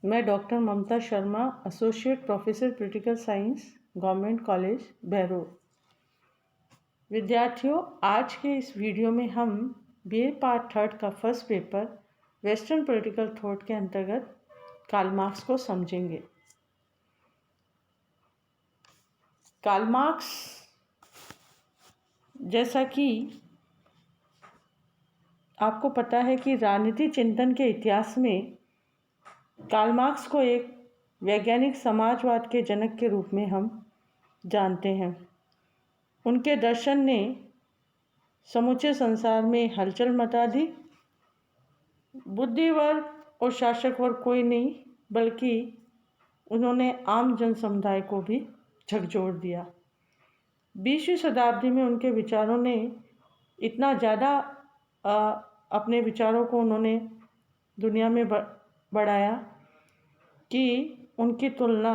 मैं doctor Mamta Sharma, associate professor political science, government college Behror. विद्यार्थियों, आज के इस वीडियो में हम बीए पार्ट थर्ड का first paper western political thought के अंतर्गत कार्ल मार्क्स को समझेंगे। कार्ल मार्क्स, जैसा कि आपको पता है कि राजनीति चिंतन के इतिहास में कार्ल मार्क्स को एक वैज्ञानिक समाजवाद के जनक के रूप में हम जानते हैं। उनके दर्शन ने समूचे संसार में हलचल मचा दी। बुद्धिवर्ग और शासक वर्ग कोई नहीं, बल्कि उन्होंने आम जन समुदाय को भी झकझोर दिया। 20वीं शताब्दी में उनके विचारों ने इतना ज़्यादा अपने विचारों को उन्होंने दुनिया में बढ़ाया कि उनकी तुलना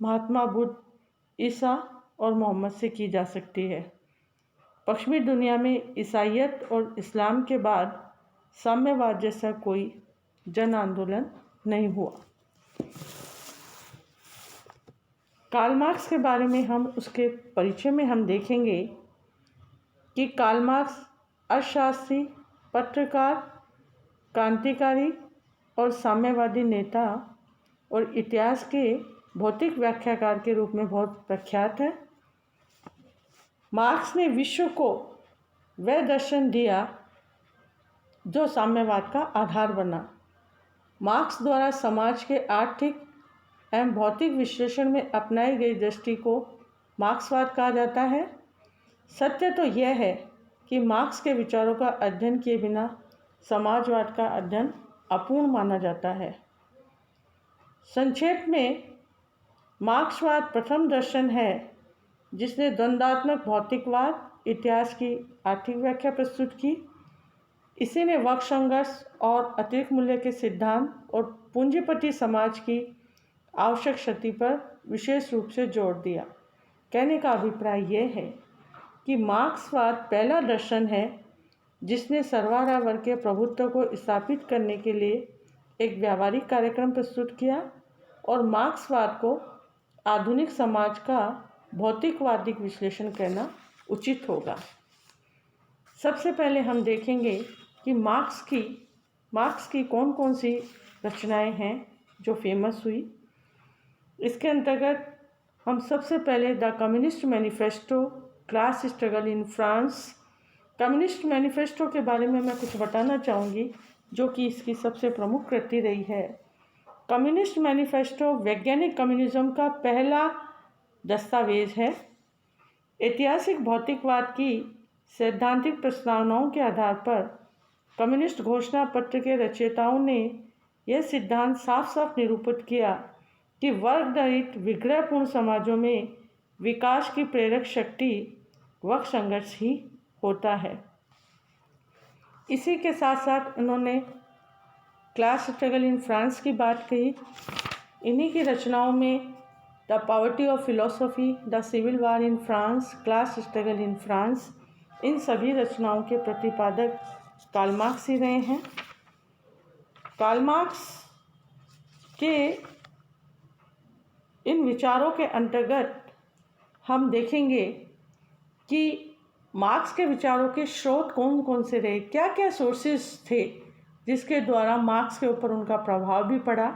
महात्मा बुद्ध, ईसा और मोहम्मद से की जा सकती है। पश्चिमी दुनिया में ईसाईयत और इस्लाम के बाद साम्यवाद जैसा कोई जन आंदोलन नहीं हुआ। कार्ल मार्क्स के बारे में हम उसके परिचय में हम देखेंगे कि कार्ल मार्क्स अर्थशास्त्री, पत्रकार, क्रांतिकारी और साम्यवादी नेता और इतिहास के भौतिक व्याख्याकार के रूप में बहुत प्रख्यात है। मार्क्स ने विश्व को वह दर्शन दिया जो साम्यवाद का आधार बना। मार्क्स द्वारा समाज के आर्थिक एवं भौतिक विश्लेषण में अपनाई गई दृष्टि को मार्क्सवाद कहा जाता है। सत्य तो यह है कि मार्क्स के विचारों का अध्ययन किए बिना समाजवाद का अध्ययन अपूर्ण माना जाता है। संक्षेप में, मार्क्सवाद प्रथम दर्शन है जिसने द्वंद्वात्मक भौतिकवाद, इतिहास की आर्थिक व्याख्या प्रस्तुत की। इसी ने वर्ग संघर्ष और अतिरिक्त मूल्य के सिद्धांत और पूंजीपति समाज की आवश्यक क्षति पर विशेष रूप से जोर दिया। कहने का अभिप्राय यह है कि मार्क्सवाद पहला दर्शन है जिसने सर्वहारा वर्ग के प्रभुत्व को स्थापित करने के लिए एक व्यावहारिक कार्यक्रम प्रस्तुत किया और मार्क्सवाद को आधुनिक समाज का भौतिकवादी विश्लेषण करना उचित होगा। सबसे पहले हम देखेंगे कि मार्क्स की कौन कौन सी रचनाएं हैं जो फेमस हुई। इसके अंतर्गत हम सबसे पहले the communist manifesto, class struggle in France. Communist manifesto के बारे में मैं कुछ बताना चाहूँगी, जो कि इसकी सबसे प्रमुख कृति रही है। कम्युनिस्ट मैनिफेस्टो वैज्ञानिक कम्युनिज्म का पहला दस्तावेज है। ऐतिहासिक भौतिकवाद की सैद्धांतिक प्रस्तावनाओं के आधार पर कम्युनिस्ट घोषणा पत्र के रचयिताओं ने यह सिद्धांत साफ साफ निरूपित किया कि वर्ग रहित विग्रहपूर्ण समाजों में विकास की प्रेरक शक्ति वर्ग संघर्ष ही होता है। इसी के साथ साथ उन्होंने क्लास स्ट्रगल इन फ्रांस की बात कही। इन्हीं की रचनाओं में the poverty of philosophy, the civil war in France, class struggle in France, इन सभी रचनाओं के प्रतिपादक कार्ल मार्क्स ही रहे हैं। कार्ल मार्क्स के इन विचारों के अंतर्गत हम देखेंगे कि मार्क्स के विचारों के स्रोत कौन कौन से रहे, क्या क्या सोर्सेस थे जिसके द्वारा मार्क्स के ऊपर उनका प्रभाव भी पड़ा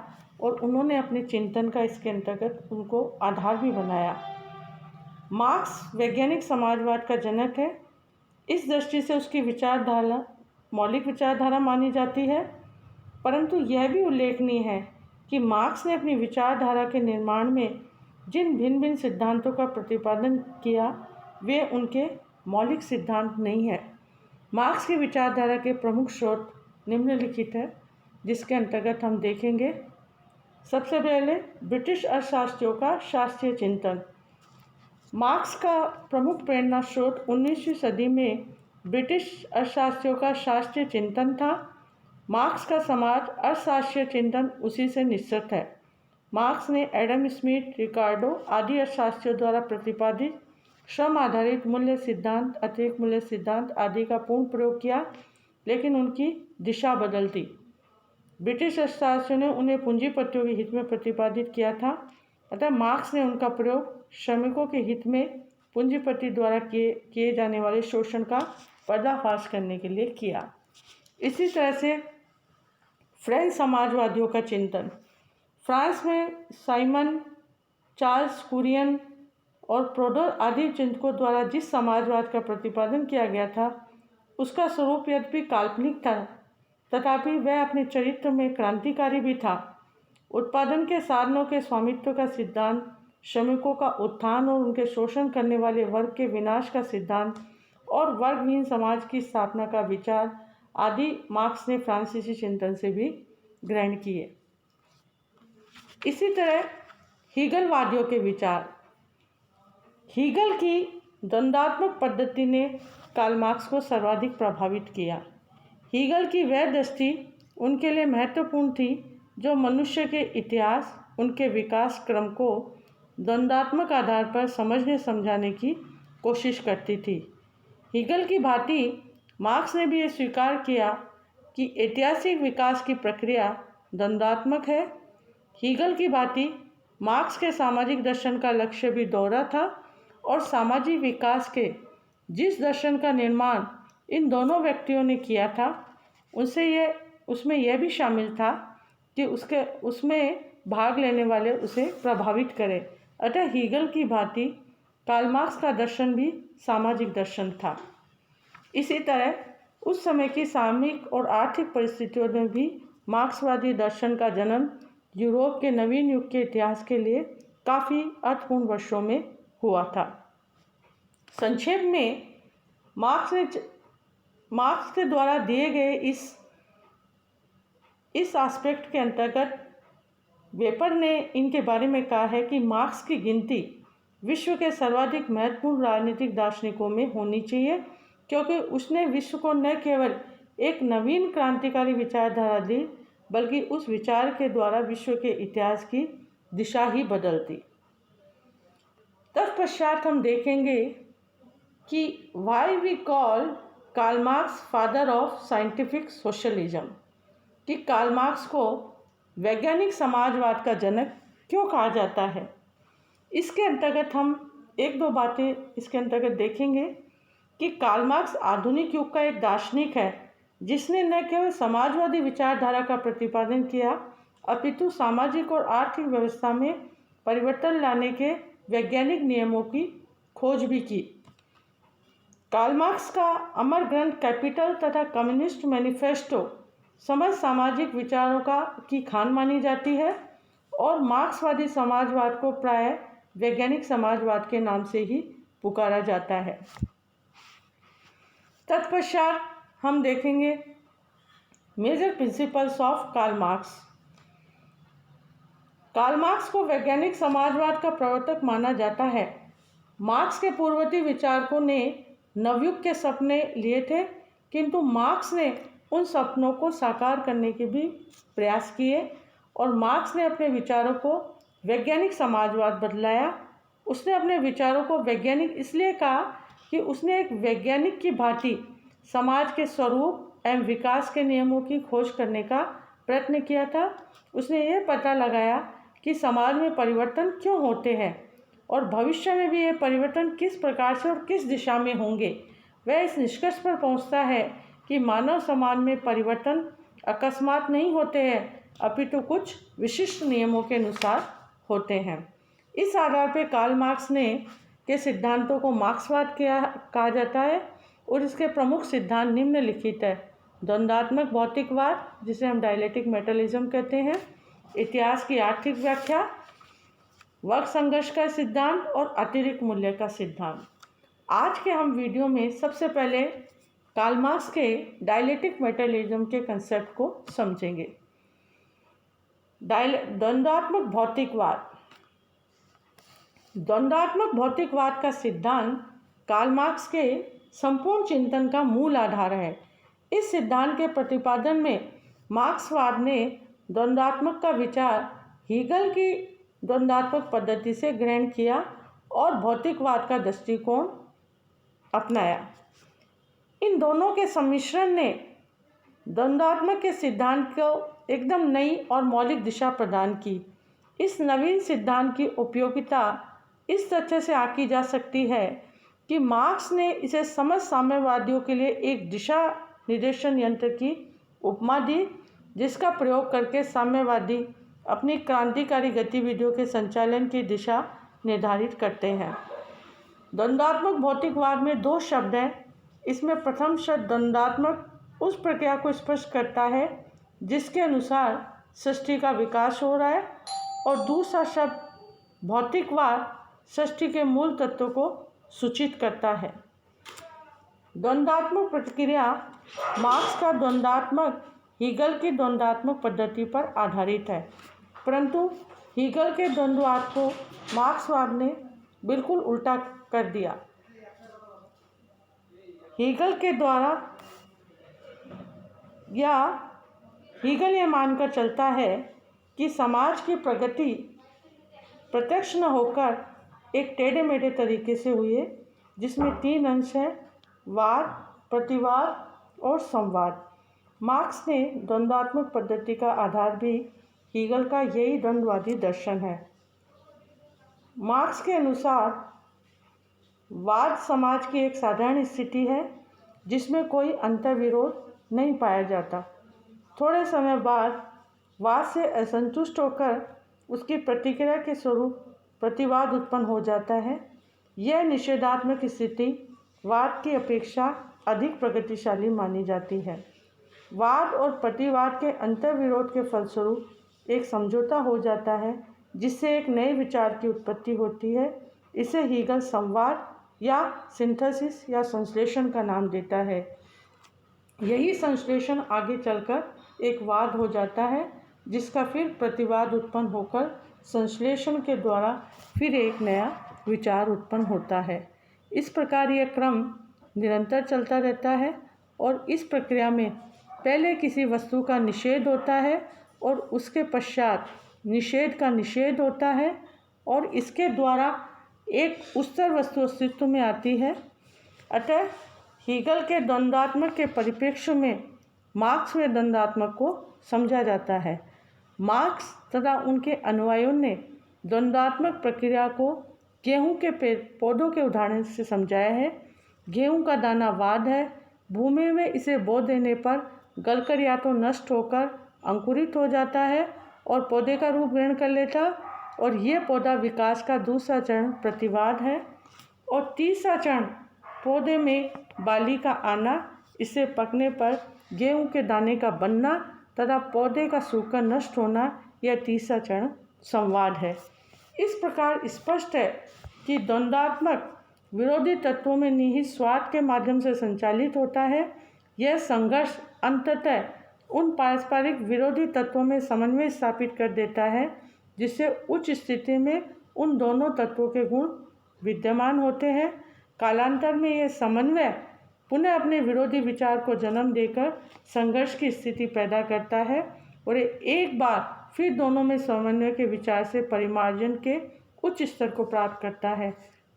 और उन्होंने अपने चिंतन का इसके अंतर्गत उनको आधार भी बनाया। मार्क्स वैज्ञानिक समाजवाद का जनक है। इस दृष्टि से उसकी विचारधारा मौलिक विचारधारा मानी जाती है, परंतु यह भी उल्लेखनीय है कि मार्क्स ने अपनी विचारधारा के निर्माण में जिन भिन्न भिन्न सिद्धांतों का प्रतिपादन किया वे उनके मौलिक सिद्धांत नहीं है। मार्क्स की विचारधारा के प्रमुख स्रोत निम्नलिखित है, जिसके अंतर्गत हम देखेंगे। सबसे पहले ब्रिटिश अर्थशास्त्रियों का शास्त्रीय चिंतन। मार्क्स का प्रमुख प्रेरणा स्रोत 19वीं सदी में ब्रिटिश अर्थशास्त्रियों का शास्त्रीय चिंतन था। मार्क्स का समाज अर्थशास्त्रीय चिंतन उसी से निश्चित है। मार्क्स ने एडम स्मिथ, रिकार्डो आदि अर्थशास्त्रियों द्वारा प्रतिपादित श्रम आधारित मूल्य सिद्धांत, अतिरिक्त मूल्य सिद्धांत आदि का पूर्ण प्रयोग किया, लेकिन उनकी दिशा बदल दी। ब्रिटिश अर्थशास्त्रियों ने उन्हें पूंजीपतियों के हित में प्रतिपादित किया था, अतः मार्क्स ने उनका प्रयोग श्रमिकों के हित में पूंजीपति द्वारा किए जाने वाले शोषण का पर्दाफाश करने के लिए किया। इसी तरह से फ्रेंच समाजवादियों का चिंतन। फ्रांस में साइमन, चार्ल्स कुरियन और प्रोडर आदि चिंतकों द्वारा जिस समाजवाद का प्रतिपादन किया गया था उसका स्वरूप यद्यपि काल्पनिक था, तथापि वह अपने चरित्र में क्रांतिकारी भी था। उत्पादन के साधनों के स्वामित्व का सिद्धांत, श्रमिकों का उत्थान और उनके शोषण करने वाले वर्ग के विनाश का सिद्धांत और वर्गहीन समाज की स्थापना का विचार आदि मार्क्स ने फ्रांसीसी चिंतन से भी ग्रहण किए। इसी तरह हीगलवादियों के विचार। हीगल की द्वंद्वात्मक पद्धति ने कार्ल मार्क्स को सर्वाधिक प्रभावित किया। हीगल की वह दृष्टि उनके लिए महत्वपूर्ण थी जो मनुष्य के इतिहास, उनके विकास क्रम को द्वंद्वात्मक आधार पर समझने समझाने की कोशिश करती थी। हीगल की भांति मार्क्स ने भी ये स्वीकार किया कि ऐतिहासिक विकास की प्रक्रिया द्वंद्वात्मक है। हीगल की भांति मार्क्स के सामाजिक दर्शन का लक्ष्य भी दोहरा था और सामाजिक विकास के जिस दर्शन का निर्माण इन दोनों व्यक्तियों ने किया था उसमें यह भी शामिल था कि उसमें भाग लेने वाले उसे प्रभावित करें। अतः हीगल की भांति कार्ल मार्क्स का दर्शन भी सामाजिक दर्शन था। इसी तरह उस समय की सामयिक और आर्थिक परिस्थितियों में भी मार्क्सवादी दर्शन का जन्म यूरोप के नवीन युग के इतिहास के लिए काफ़ी अर्थपूर्ण वर्षों में हुआ था। संक्षेप में मार्क्स के द्वारा दिए गए इस एस्पेक्ट के अंतर्गत वेपर ने इनके बारे में कहा है कि मार्क्स की गिनती विश्व के सर्वाधिक महत्वपूर्ण राजनीतिक दार्शनिकों में होनी चाहिए, क्योंकि उसने विश्व को न केवल एक नवीन क्रांतिकारी विचारधारा दी बल्कि उस विचार के द्वारा विश्व के इतिहास की दिशा ही बदल दी। तत्पश्चात हम देखेंगे कि why we call Karl Marx father of scientific socialism, कि कार्ल मार्क्स को वैज्ञानिक समाजवाद का जनक क्यों कहा जाता है। इसके अंतर्गत हम एक दो बातें इसके अंतर्गत देखेंगे कि कार्ल मार्क्स आधुनिक युग का एक दार्शनिक है जिसने न केवल समाजवादी विचारधारा का प्रतिपादन किया अपितु सामाजिक और आर्थिक व्यवस्था में परिवर्तन लाने के वैज्ञानिक नियमों की खोज भी की। कार्ल मार्क्स का अमर ग्रंथ कैपिटल तथा कम्युनिस्ट मैनिफेस्टो समस्त सामाजिक विचारों की खान मानी जाती है और मार्क्सवादी समाजवाद को प्राय वैज्ञानिक समाजवाद के नाम से ही पुकारा जाता है। तत्पश्चात हम देखेंगे major principles of Karl Marx. Karl Marx को वैज्ञानिक समाजवाद का प्रवर्तक माना जाता है। मार्क्स के पूर्ववर्ती विचारकों ने नवयुग के सपने लिए थे, किंतु मार्क्स ने उन सपनों को साकार करने के भी प्रयास किए और मार्क्स ने अपने विचारों को वैज्ञानिक समाजवाद बदलाया। उसने अपने विचारों को वैज्ञानिक इसलिए कहा कि उसने एक वैज्ञानिक की भांति समाज के स्वरूप एवं विकास के नियमों की खोज करने का प्रयत्न किया था। उसने यह पता लगाया कि समाज में परिवर्तन क्यों होते हैं और भविष्य में भी ये परिवर्तन किस प्रकार से और किस दिशा में होंगे। वह इस निष्कर्ष पर पहुंचता है कि मानव समाज में परिवर्तन अकस्मात नहीं होते हैं अपितु कुछ विशिष्ट नियमों के अनुसार होते हैं। इस आधार पर कार्ल मार्क्स के सिद्धांतों को मार्क्सवाद कहा जाता है और इसके प्रमुख सिद्धांत निम्नलिखित है। द्वंद्वात्मक भौतिकवाद, जिसे हम डायलेक्टिक मेटलिज्म कहते हैं, इतिहास की आर्थिक व्याख्या, वर्ग संघर्ष का सिद्धांत और अतिरिक्त मूल्य का सिद्धांत। आज के हम वीडियो में सबसे पहले कार्ल मार्क्स के डायलेक्टिक मेटलिज्म के कंसेप्ट को समझेंगे। द्वंद्वात्मक भौतिकवाद। द्वंद्वात्मक भौतिकवाद का सिद्धांत कार्ल मार्क्स के संपूर्ण चिंतन का मूल आधार है। इस सिद्धांत के प्रतिपादन में मार्क्सवाद ने द्वंद्वात्मक का विचार हीगल की द्वंद्वात्मक पद्धति से ग्रहण किया और भौतिकवाद का दृष्टिकोण अपनाया। इन दोनों के सम्मिश्रण ने द्वंद्वात्मक के सिद्धांत को एकदम नई और मौलिक दिशा प्रदान की। इस नवीन सिद्धांत की उपयोगिता इस तथ्य से आकी जा सकती है कि मार्क्स ने इसे समझ साम्यवादियों के लिए एक दिशा निर्देशन यंत्र की उपमा दी, जिसका प्रयोग करके साम्यवादी अपनी क्रांतिकारी गतिविधियों के संचालन की दिशा निर्धारित करते हैं। द्वंद्वात्मक भौतिकवाद में दो शब्द हैं। इसमें प्रथम शब्द द्वंद्वात्मक उस प्रक्रिया को स्पष्ट करता है जिसके अनुसार सृष्टि का विकास हो रहा है, और दूसरा शब्द भौतिकवाद सृष्टि के मूल तत्वों को सूचित करता है। द्वंद्वात्मक प्रक्रिया मार्क्स का द्वंद्वात्मक हीगल की द्वंद्वात्मक पद्धति पर आधारित है, परंतु हीगल के द्वंद्ववाद को मार्क्सवाद ने बिल्कुल उल्टा कर दिया। हीगल के द्वारा या हीगल ये मानकर चलता है कि समाज की प्रगति प्रत्यक्ष न होकर एक टेढ़े मेढ़े तरीके से हुई है, जिसमें तीन अंश हैं: वाद, प्रतिवाद और संवाद। मार्क्स ने द्वंद्वात्मक पद्धति का आधार भी हीगल का यही द्वंद्ववादी दर्शन है। मार्क्स के अनुसार वाद समाज की एक साधारण स्थिति है जिसमें कोई अंतर्विरोध नहीं पाया जाता। थोड़े समय बाद वाद से असंतुष्ट होकर उसकी प्रतिक्रिया के स्वरूप प्रतिवाद उत्पन्न हो जाता है। यह निषेधात्मक स्थिति वाद की अपेक्षा अधिक प्रगतिशाली मानी जाती है। वाद और प्रतिवाद के अंतर्विरोध के फलस्वरूप एक समझौता हो जाता है, जिससे एक नए विचार की उत्पत्ति होती है। इसे हीगल संवाद या सिंथेसिस या संश्लेषण का नाम देता है। यही संश्लेषण आगे चलकर एक वाद हो जाता है, जिसका फिर प्रतिवाद उत्पन्न होकर संश्लेषण के द्वारा फिर एक नया विचार उत्पन्न होता है। इस प्रकार यह क्रम निरंतर चलता रहता है और इस प्रक्रिया में पहले किसी वस्तु का निषेध होता है और उसके पश्चात निषेध का निषेध होता है और इसके द्वारा एक उत्तर वस्तु अस्तित्व में आती है। अतः हीगल के द्वंद्वात्मक के परिप्रेक्ष्य में मार्क्स में द्वंद्वात्मक को समझा जाता है। मार्क्स तथा उनके अनुयायियों ने द्वंद्वात्मक प्रक्रिया को गेहूं के पौधों के उदाहरण से समझाया है। गेहूं का दाना वाद है। भूमि में इसे बो देने पर गलकर या तो नष्ट होकर अंकुरित हो जाता है और पौधे का रूप ग्रहण कर लेता, और ये पौधा विकास का दूसरा चरण प्रतिवाद है। और तीसरा चरण पौधे में बाली का आना, इसे पकने पर गेहूं के दाने का बनना तथा पौधे का सूखकर नष्ट होना, यह तीसरा चरण संवाद है। इस प्रकार स्पष्ट है कि द्वंद्वात्मक विरोधी तत्वों में निहित स्वार्थ के माध्यम से संचालित होता है। यह संघर्ष अंततः उन पारस्परिक विरोधी तत्वों में समन्वय स्थापित कर देता है, जिससे उच्च स्थिति में उन दोनों तत्वों के गुण विद्यमान होते हैं। कालांतर में यह समन्वय पुनः अपने विरोधी विचार को जन्म देकर संघर्ष की स्थिति पैदा करता है और एक बार फिर दोनों में समन्वय के विचार से परिमार्जन के उच्च स्तर को प्राप्त करता है।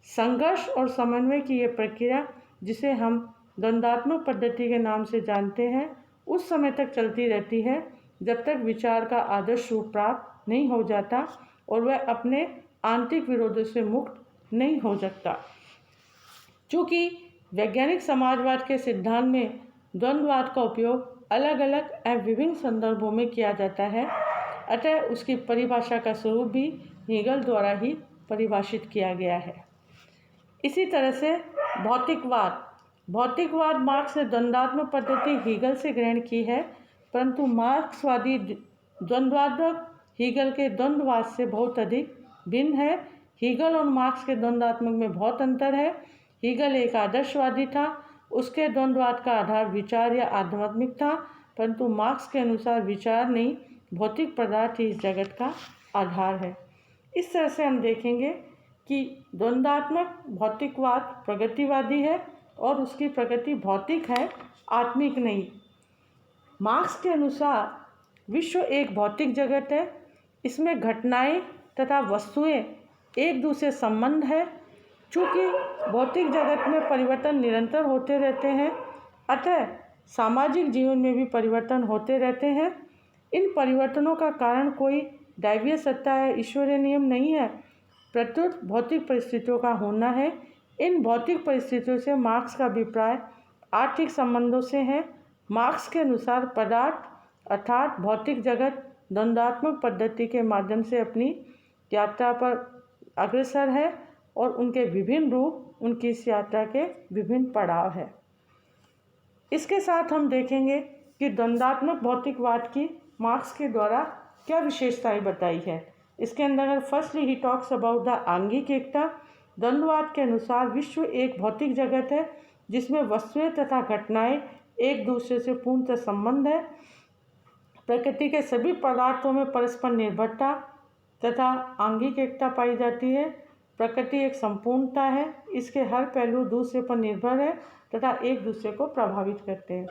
संघर्ष और समन्वय की यह प्रक्रिया, जिसे हम द्वंद्वात्मक पद्धति के नाम से जानते हैं, उस समय तक चलती रहती है जब तक विचार का आदर्श रूप प्राप्त नहीं हो जाता और वह अपने आंतरिक विरोधों से मुक्त नहीं हो सकता। चूँकि वैज्ञानिक समाजवाद के सिद्धांत में द्वंद्ववाद का उपयोग अलग अलग एवं विभिन्न संदर्भों में किया जाता है, अतः उसकी परिभाषा का स्वरूप भी हीगल द्वारा ही परिभाषित किया गया है। इसी तरह से भौतिकवाद मार्क्स ने द्वंद्वात्मक पद्धति हीगल से ग्रहण की है, परंतु मार्क्सवादी द्वंद्वात्मक हीगल के द्वंद्ववाद से बहुत अधिक भिन्न है। हीगल और मार्क्स के द्वंद्वात्मक में बहुत अंतर है। हीगल एक आदर्शवादी था, उसके द्वंद्ववाद का आधार विचार या आध्यात्मिक था, परंतु मार्क्स के अनुसार विचार नहीं, भौतिक पदार्थ ही इस जगत का आधार है। इस तरह से हम देखेंगे कि द्वंद्वात्मक भौतिकवाद प्रगतिवादी है और उसकी प्रगति भौतिक है, आत्मिक नहीं। मार्क्स के अनुसार विश्व एक भौतिक जगत है, इसमें घटनाएं तथा वस्तुएं एक दूसरे संबंध है। चूँकि भौतिक जगत में परिवर्तन निरंतर होते रहते हैं, अतः सामाजिक जीवन में भी परिवर्तन होते रहते हैं। इन परिवर्तनों का कारण कोई दैवीय सत्ता है, ईश्वरीय नियम नहीं है, प्रत्युत भौतिक परिस्थितियों का होना है। इन भौतिक परिस्थितियों से मार्क्स का अभिप्राय आर्थिक संबंधों से है। मार्क्स के अनुसार पदार्थ अर्थात भौतिक जगत द्वंद्वात्मक पद्धति के माध्यम से अपनी यात्रा पर अग्रसर है और उनके विभिन्न रूप उनकी इस यात्रा के विभिन्न पड़ाव है। इसके साथ हम देखेंगे कि द्वंद्वात्मक भौतिकवाद की मार्क्स के द्वारा क्या विशेषताएं बताई है। इसके अंदर फर्स्टली ही टॉक्स अबाउट द आंगिक एकता। द्वंद्ववाद के अनुसार विश्व एक भौतिक जगत है जिसमें वस्तुएं तथा घटनाएं एक दूसरे से पूर्णतः संबंध है। प्रकृति के सभी पदार्थों में परस्पर निर्भरता तथा आंगिक एकता पाई जाती है। प्रकृति एक संपूर्णता है, इसके हर पहलू दूसरे पर निर्भर है तथा एक दूसरे को प्रभावित करते हैं।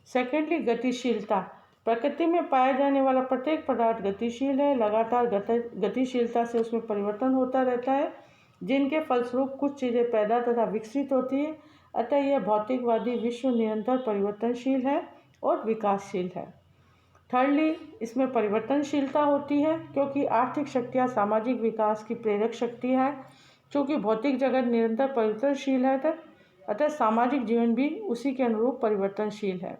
सेकेंडली गतिशीलता। प्रकृति में पाया जाने वाला प्रत्येक पदार्थ गतिशील है, लगातार गतिशीलता से उसमें परिवर्तन होता रहता है, जिनके फलस्वरूप कुछ चीज़ें पैदा तथा विकसित होती है। अतः यह भौतिकवादी विश्व निरंतर परिवर्तनशील है और विकासशील है। थर्डली, इसमें परिवर्तनशीलता होती है क्योंकि आर्थिक शक्तियाँ सामाजिक विकास की प्रेरक शक्ति है। चूँकि भौतिक जगत निरंतर परिवर्तनशील है अतः सामाजिक जीवन भी उसी के अनुरूप परिवर्तनशील है।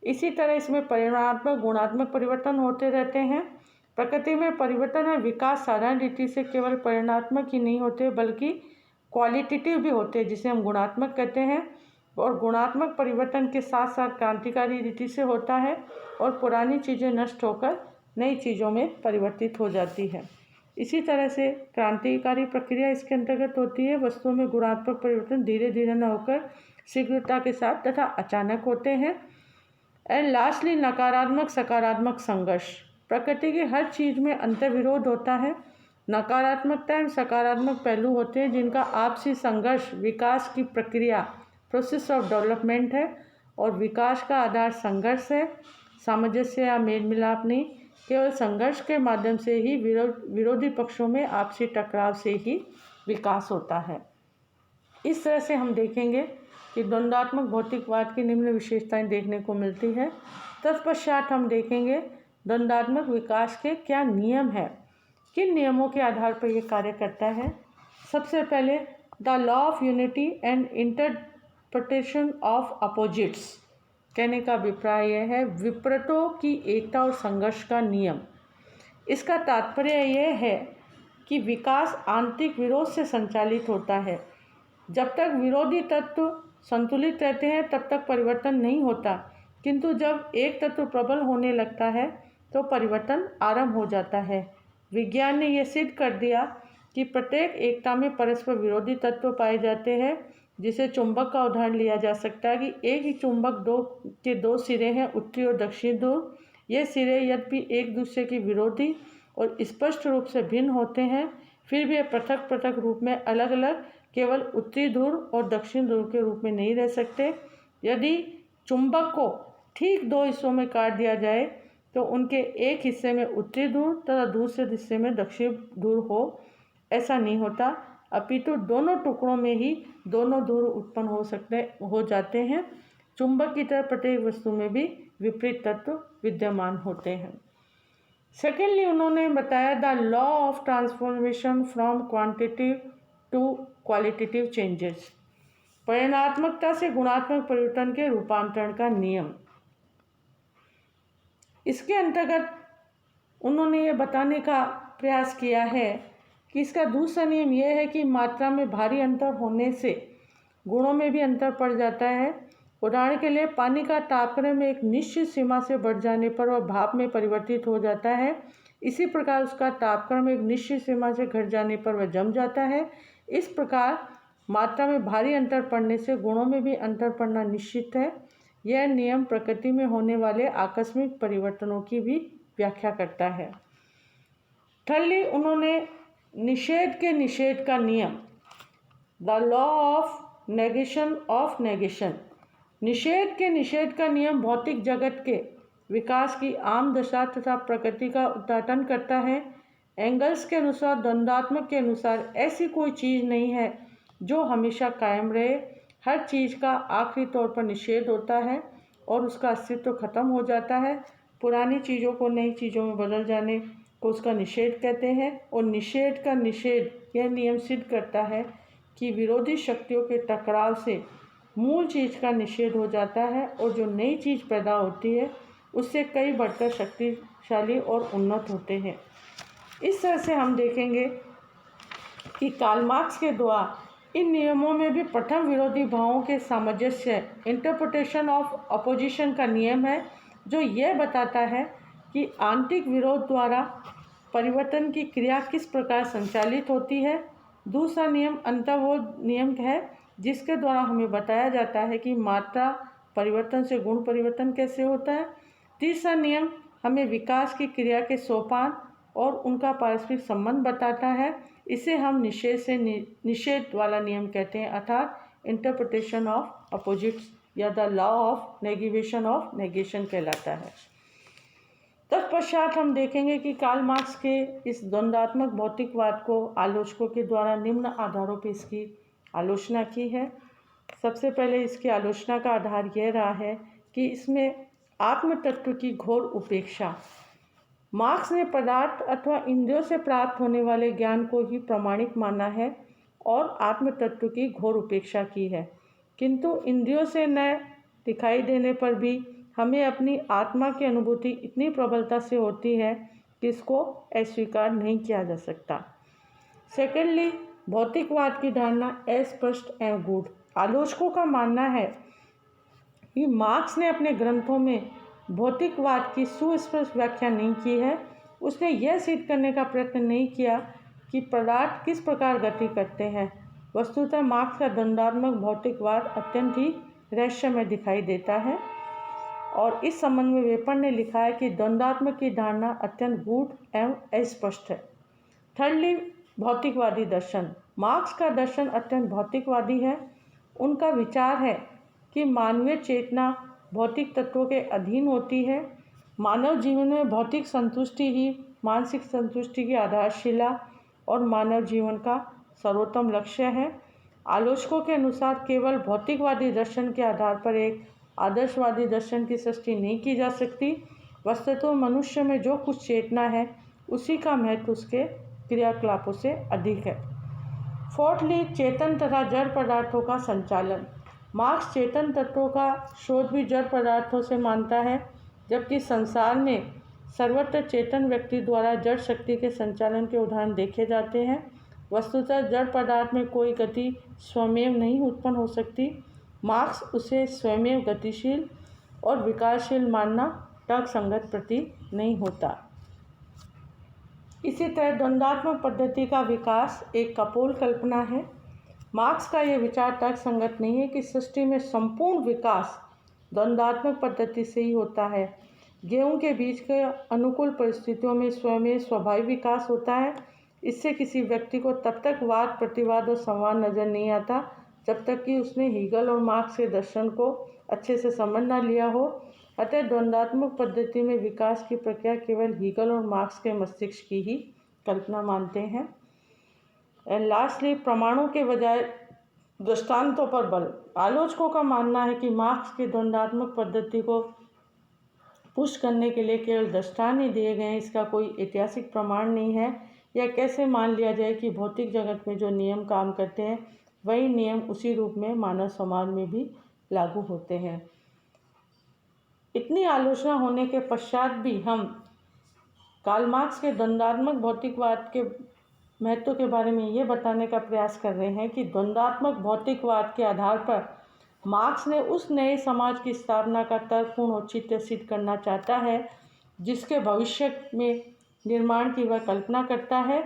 इसी तरह इसमें परिमाणात्मक गुणात्मक परिवर्तन होते रहते हैं। प्रकृति में परिवर्तन और विकास साधारण रीति से केवल परिमाणात्मक ही नहीं होते बल्कि क्वालिटेटिव भी होते हैं, जिसे हम गुणात्मक कहते हैं। और गुणात्मक परिवर्तन के साथ साथ क्रांतिकारी रीति से होता है और पुरानी चीज़ें नष्ट होकर नई चीज़ों में परिवर्तित हो जाती है। इसी तरह से क्रांतिकारी प्रक्रिया इसके अंतर्गत होती है। वस्तुओं में गुणात्मक परिवर्तन धीरे धीरे न होकर शीघ्रता के साथ तथा अचानक होते हैं। एंड लास्टली, नकारात्मक सकारात्मक संघर्ष। प्रकृति की हर चीज़ में अंतर्विरोध होता है। नकारात्मकता एवं सकारात्मक पहलू होते हैं जिनका आपसी संघर्ष विकास की प्रक्रिया प्रोसेस ऑफ डेवलपमेंट है और विकास का आधार संघर्ष है, सामंजस्य या मेल मिलाप नहीं। केवल संघर्ष के माध्यम से ही विरोधी पक्षों में आपसी टकराव से ही विकास होता है। इस तरह से हम देखेंगे कि द्वंद्वात्मक भौतिकवाद की निम्न विशेषताएं देखने को मिलती है। तत्पश्चात हम देखेंगे द्वंद्वात्मक विकास के क्या नियम हैं, किन नियमों के आधार पर यह कार्य करता है। सबसे पहले the law of unity and interpretation of opposites. कहने का अभिप्राय यह है विपरीतों की एकता और संघर्ष का नियम। इसका तात्पर्य यह है कि विकास आंतरिक विरोध से संचालित होता है। जब तक विरोधी तत्व संतुलित रहते हैं तब तक परिवर्तन नहीं होता, किंतु जब एक तत्व प्रबल होने लगता है तो परिवर्तन आरंभ हो जाता है। विज्ञान ने यह सिद्ध कर दिया कि प्रत्येक एकता में परस्पर विरोधी तत्व पाए जाते हैं। जिसे चुंबक का उदाहरण लिया जा सकता है कि एक ही चुंबक के दो सिरे हैं, उत्तरी और दक्षिणी ध्रुव। ये सिरे यद्यपि एक दूसरे के विरोधी और स्पष्ट रूप से भिन्न होते हैं, फिर भी पृथक पृथक रूप में अलग अलग केवल उत्तरी ध्रुव और दक्षिण ध्रुव के रूप में नहीं रह सकते। यदि चुंबक को ठीक दो हिस्सों में काट दिया जाए तो उनके एक हिस्से में उत्तरी ध्रुव तथा दूसरे हिस्से में दक्षिण ध्रुव हो, ऐसा नहीं होता, अपितु दोनों टुकड़ों में ही दोनों ध्रुव उत्पन्न हो जाते हैं। चुंबक की तरह प्रत्येक वस्तु में भी विपरीत तत्व विद्यमान होते हैं। सेकेंडली, उन्होंने बताया the law of transformation from quantitative to qualitative changes. परिमाणात्मकता से गुणात्मक परिवर्तन के रूपांतरण का नियम। इसके अंतर्गत उन्होंने ये बताने का प्रयास किया है कि इसका दूसरा नियम यह है कि मात्रा में भारी अंतर होने से गुणों में भी अंतर पड़ जाता है। उदाहरण के लिए पानी का तापक्रम एक निश्चित सीमा से बढ़ जाने पर वह भाप में परिवर्तित हो जाता है। इसी प्रकार उसका तापक्रम एक निश्चित सीमा से घट जाने पर वह जम जाता है। इस प्रकार मात्रा में भारी अंतर पड़ने से गुणों में भी अंतर पड़ना निश्चित है। यह नियम प्रकृति में होने वाले आकस्मिक परिवर्तनों की भी व्याख्या करता है। थर्डली, उन्होंने निषेध का नियम द लॉ ऑफ नेगेशन। निषेध का नियम भौतिक जगत के विकास की आम दशा तथा प्रकृति का उद्घाटन करता है। एंगल्स के अनुसार द्वंद्वात्मक के अनुसार ऐसी कोई चीज़ नहीं है जो हमेशा कायम रहे। हर चीज़ का आखिरी तौर पर निषेध होता है और उसका अस्तित्व खत्म हो जाता है। पुरानी चीज़ों को नई चीज़ों में बदल जाने को उसका निषेध कहते हैं। और निषेध का निषेध यह नियम सिद्ध करता है कि विरोधी शक्तियों के टकराव से मूल चीज़ का निषेध हो जाता है और जो नई चीज़ पैदा होती है उससे कई बढ़कर शक्तिशाली और उन्नत होते हैं। इस तरह से हम देखेंगे कि कार्ल मार्क्स के द्वारा इन नियमों में भी प्रथम विरोधी भावों के सामंजस्य इंटरप्रिटेशन ऑफ अपोजिशन का नियम है, जो यह बताता है कि आंतरिक विरोध द्वारा परिवर्तन की क्रिया किस प्रकार संचालित होती है। दूसरा नियम अंतर्बोध नियम है, जिसके द्वारा हमें बताया जाता है कि मात्रा परिवर्तन से गुण परिवर्तन कैसे होता है। तीसरा नियम हमें विकास की क्रिया के सोपान और उनका पारस्परिक संबंध बताता है। इसे हम निषेध से निषेध वाला नियम कहते हैं, अर्थात इंटरप्रिटेशन ऑफ अपोजिट्स या the law of negation of negation कहलाता है। तत्पश्चात हम देखेंगे कि कार्ल मार्क्स के इस द्वंद्वात्मक भौतिकवाद को आलोचकों के द्वारा निम्न आधारों पर इसकी आलोचना की है। सबसे पहले इसकी आलोचना का आधार यह रहा है कि इसमें आत्म तत्व की घोर उपेक्षा। मार्क्स ने पदार्थ अथवा इंद्रियों से प्राप्त होने वाले ज्ञान को ही प्रामाणिक माना है और आत्म तत्व की घोर उपेक्षा की है, किंतु इंद्रियों से न दिखाई देने पर भी हमें अपनी आत्मा की अनुभूति इतनी प्रबलता से होती है कि इसको अस्वीकार नहीं किया जा सकता। सेकेंडली, भौतिकवाद की धारणा अस्पष्ट एवं गूढ़। आलोचकों का मानना है कि मार्क्स ने अपने ग्रंथों में भौतिकवाद की सुस्पष्ट व्याख्या नहीं की है। उसने यह सिद्ध करने का प्रयत्न नहीं किया कि पदार्थ किस प्रकार गति करते हैं। वस्तुतः मार्क्स का द्वंद्वात्मक भौतिकवाद अत्यंत ही रहस्यमय दिखाई देता है और इस संबंध में वेपर ने लिखा है कि द्वंद्वात्मक की धारणा अत्यंत गूढ़ एवं अस्पष्ट है। थर्डली, भौतिकवादी दर्शन। मार्क्स का दर्शन अत्यंत भौतिकवादी है। उनका विचार है कि मानवीय चेतना भौतिक तत्वों के अधीन होती है। मानव जीवन में भौतिक संतुष्टि ही मानसिक संतुष्टि की आधारशिला और मानव जीवन का सर्वोत्तम लक्ष्य है। आलोचकों के अनुसार केवल भौतिकवादी दर्शन के आधार पर एक आदर्शवादी दर्शन की सृष्टि नहीं की जा सकती। वस्तुतः मनुष्य में जो कुछ चेतना है उसी का महत्व उसके क्रियाकलापों से अधिक है। फोर्थली, चेतन तथा जड़ पदार्थों का संचालन। मार्क्स चेतन तत्वों का शोध भी जड़ पदार्थों से मानता है, जबकि संसार में सर्वत्र चेतन व्यक्ति द्वारा जड़ शक्ति के संचालन के उदाहरण देखे जाते हैं। वस्तुतः जड़ पदार्थ में कोई गति स्वयं नहीं उत्पन्न हो सकती। मार्क्स उसे स्वयं गतिशील और विकासशील मानना तर्कसंगत प्रतीत नहीं होता। इसी तरह द्वंद्वात्मक पद्धति का विकास एक कपोल कल्पना है। मार्क्स का यह विचार तर्कसंगत नहीं है कि सृष्टि में संपूर्ण विकास द्वंद्वात्मक पद्धति से ही होता है। गेहूं के बीज के अनुकूल परिस्थितियों में स्वयं स्वाभाविक विकास होता है। इससे किसी व्यक्ति को तब तक वाद प्रतिवाद और संवाद नजर नहीं आता जब तक कि उसने हीगल और मार्क्स के दर्शन को अच्छे से समझ ना लिया हो। अतः द्वंद्वात्मक पद्धति में विकास की प्रक्रिया केवल हीगल और मार्क्स के मस्तिष्क की ही कल्पना मानते हैं। एंड लास्टली, प्रमाणों के बजाय दृष्टांतों पर बल। आलोचकों का मानना है कि मार्क्स की द्वंद्वात्मक पद्धति को पुष्ट करने के लिए केवल दृष्टांत ही दिए गए हैं, इसका कोई ऐतिहासिक प्रमाण नहीं है। यह कैसे मान लिया जाए कि भौतिक जगत में जो नियम काम करते हैं वही नियम उसी रूप में मानव समाज में भी लागू होते हैं। इतनी आलोचना होने के पश्चात भी हम कार्ल मार्क्स के द्वंद्वात्मक भौतिकवाद के महत्व के बारे में ये बताने का प्रयास कर रहे हैं कि द्वंद्वात्मक भौतिकवाद के आधार पर मार्क्स ने उस नए समाज की स्थापना का तर्कपूर्ण औचित्य सिद्ध करना चाहता है जिसके भविष्य में निर्माण की वह कल्पना करता है,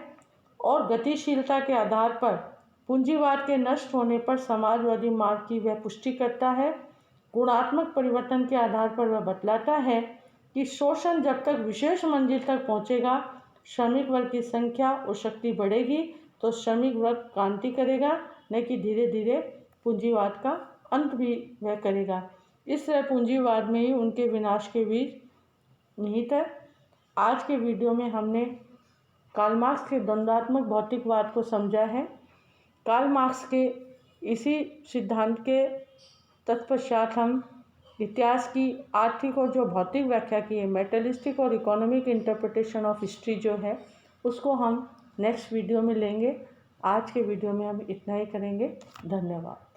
और गतिशीलता के आधार पर पूंजीवाद के नष्ट होने पर समाजवादी मार्ग की वह पुष्टि करता है। गुणात्मक परिवर्तन के आधार पर वह बतलाता है कि शोषण जब तक विशेष मंजिल तक पहुंचेगा, श्रमिक वर्ग की संख्या और शक्ति बढ़ेगी तो श्रमिक वर्ग क्रांति करेगा, न कि धीरे धीरे पूंजीवाद का अंत भी वह करेगा। इस तरह पूंजीवाद में ही उनके विनाश के बीज निहित है। आज के वीडियो में हमने कार्ल मार्क्स के द्वंद्वात्मक भौतिकवाद को समझा है। कार्ल मार्क्स के इसी सिद्धांत के तत्पश्चात हम इतिहास की आर्थिक और जो भौतिक व्याख्या की है, मेटलिस्टिक और इकोनॉमिक इंटरप्रिटेशन ऑफ हिस्ट्री जो है, उसको हम नेक्स्ट वीडियो में लेंगे। आज के वीडियो में हम इतना ही करेंगे। धन्यवाद।